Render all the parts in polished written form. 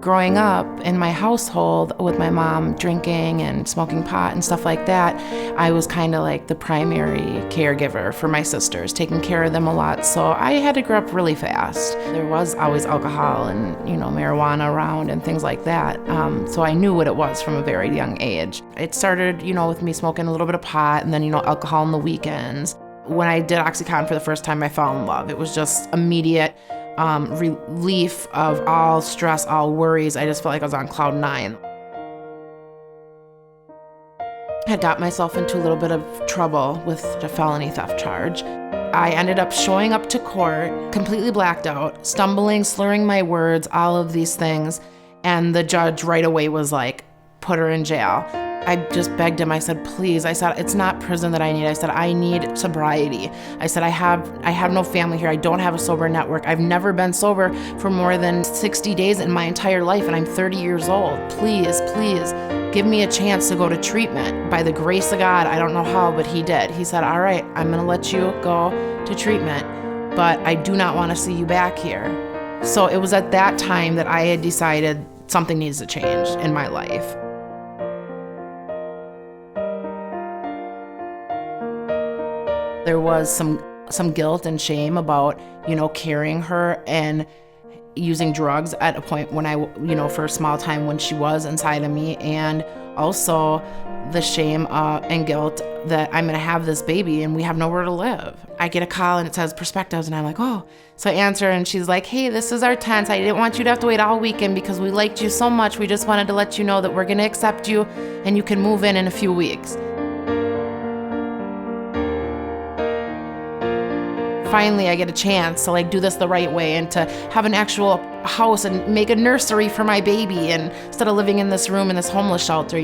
growing up in my household with my mom drinking and smoking pot and stuff like that, I was kind of like the primary caregiver for my sisters, taking care of them a lot. So I had to grow up really fast. There was always alcohol and, marijuana around and things like that. So I knew what it was from a very young age. It started, with me smoking a little bit of pot and then, alcohol on the weekends. When I did OxyContin for the first time, I fell in love. It was just immediate relief of all stress, all worries. I just felt like I was on cloud nine. I had got myself into a little bit of trouble with a felony theft charge. I ended up showing up to court, completely blacked out, stumbling, slurring my words, all of these things. And the judge right away was like, put her in jail. I just begged him. I said, please. I said, it's not prison that I need. I said, I need sobriety. I said, I have no family here. I don't have a sober network. I've never been sober for more than 60 days in my entire life, and I'm 30 years old. Please, please, give me a chance to go to treatment. By the grace of God, I don't know how, but he did. He said, all right, I'm going to let you go to treatment, but I do not want to see you back here. So it was at that time that I had decided something needs to change in my life. There was some guilt and shame about, carrying her and using drugs at a point when for a small time when she was inside of me, and also the shame and guilt that I'm gonna have this baby and we have nowhere to live. I get a call and it says Perspectives, and I'm like, oh. So I answer and she's like, hey, this is our tent. I didn't want you to have to wait all weekend because we liked you so much. We just wanted to let you know that we're gonna accept you and you can move in a few weeks. Finally, I get a chance to do this the right way and to have an actual house and make a nursery for my baby, and instead of living in this room in this homeless shelter,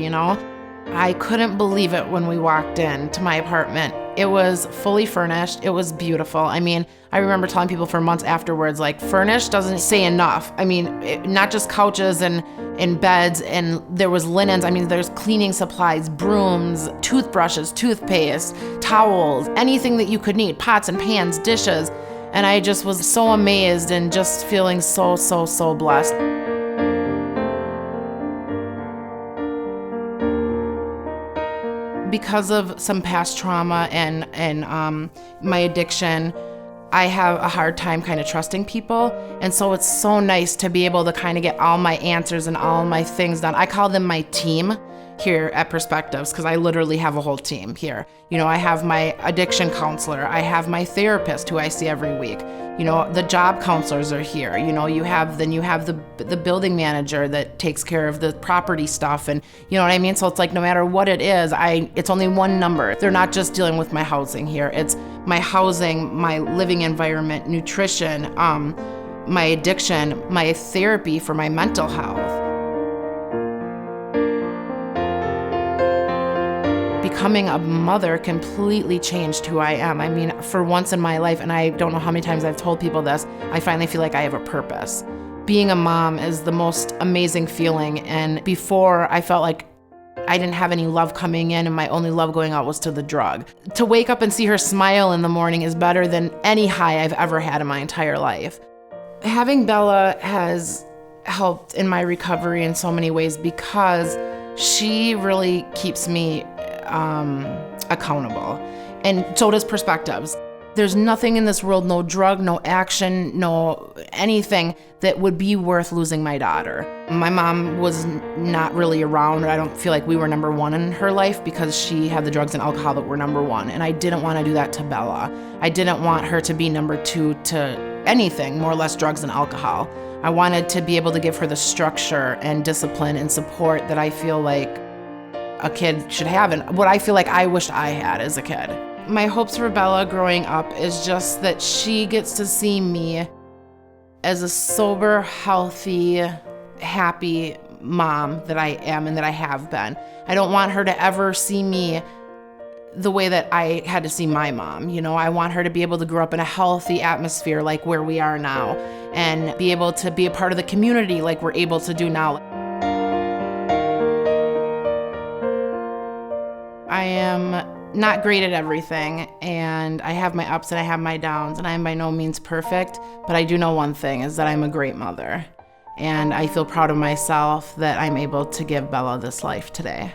I couldn't believe it when we walked into my apartment. It was fully furnished. It was beautiful. I remember telling people for months afterwards, furnished doesn't say enough. Not just couches and beds, and there was linens. There's cleaning supplies, brooms, toothbrushes, toothpaste, towels, anything that you could need, pots and pans, dishes. And I just was so amazed and just feeling so, so, so blessed. Because of some past trauma and my addiction, I have a hard time kind of trusting people. And so it's so nice to be able to kind of get all my answers and all my things done. I call them my team here at Perspectives, because I literally have a whole team here. I have my addiction counselor. I have my therapist who I see every week. The job counselors are here. You have the building manager that takes care of the property stuff, and you know what I mean? So it's no matter what it is, it's only one number. They're not just dealing with my housing here. It's my housing, my living environment, nutrition, my addiction, my therapy for my mental health. Becoming a mother completely changed who I am. For once in my life, and I don't know how many times I've told people this, I finally feel like I have a purpose. Being a mom is the most amazing feeling, and before I felt like I didn't have any love coming in and my only love going out was to the drug. To wake up and see her smile in the morning is better than any high I've ever had in my entire life. Having Bella has helped in my recovery in so many ways because she really keeps me accountable, and so does Perspectives. There's nothing in this world, no drug, no action, no anything that would be worth losing my daughter. My mom was not really around. I don't feel like we were number one in her life because she had the drugs and alcohol that were number one, and I didn't want to do that to Bella. I didn't want her to be number two to anything, more or less drugs and alcohol. I wanted to be able to give her the structure and discipline and support that I feel like a kid should have, and what I feel like I wished I had as a kid. My hopes for Bella growing up is just that she gets to see me as a sober, healthy, happy mom that I am and that I have been. I don't want her to ever see me the way that I had to see my mom. I want her to be able to grow up in a healthy atmosphere like where we are now, and be able to be a part of the community like we're able to do now. I am not great at everything, and I have my ups and I have my downs, and I am by no means perfect, but I do know one thing, is that I'm a great mother. And I feel proud of myself that I'm able to give Bella this life today.